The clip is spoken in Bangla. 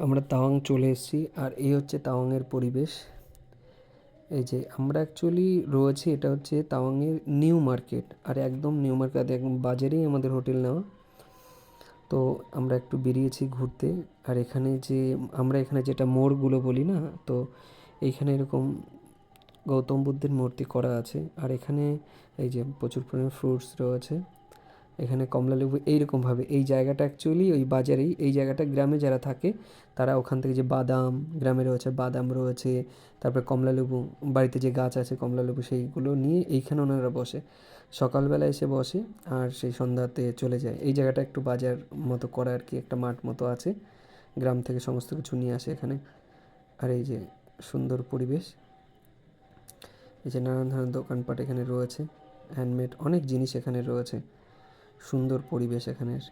আমরা তাওয়াং চলে এসেছি, আর এই হচ্ছে তাওয়াংয়ের পরিবেশ। এই যে আমরা অ্যাকচুয়ালি রয়েছি, এটা হচ্ছে তাওয়াংয়ের নিউ মার্কেট, আর একদম নিউ মার্কেট একদম বাজারেই আমাদের হোটেল নেওয়া। তো আমরা একটু বেরিয়েছি ঘুরতে। আর এখানে যে আমরা এখানে যেটা মোড়গুলো বলি না, তো এইখানে এরকম গৌতম বুদ্ধের মূর্তি করা আছে। আর এখানে এই যে প্রচুর পরিমাণে ফ্রুটস রয়েছে। এখানে কমলালেবু এইরকমভাবে, এই জায়গাটা অ্যাকচুয়ালি ওই বাজারেই, এই জায়গাটা গ্রামে যারা থাকে তারা ওখান থেকে যে বাদাম, গ্রামে রয়েছে বাদাম রয়েছে, তারপরে কমলালেবু, বাড়িতে যে গাছ আছে কমলালেবু সেইগুলো নিয়ে এইখানে ওনারা বসে, সকালবেলা এসে বসে আর সেই সন্ধ্যাতে চলে যায়। এই জায়গাটা একটু বাজার মতো করা আর কি, একটা মাঠ মতো আছে, গ্রাম থেকে সমস্ত কিছু নিয়ে আসে এখানে। আর এই যে সুন্দর পরিবেশ, এই যে নানান ধরনের দোকানপাট এখানে রয়েছে, হ্যান্ডমেড অনেক জিনিস এখানে রয়েছে, সুন্দর পরিবেশ এখানের।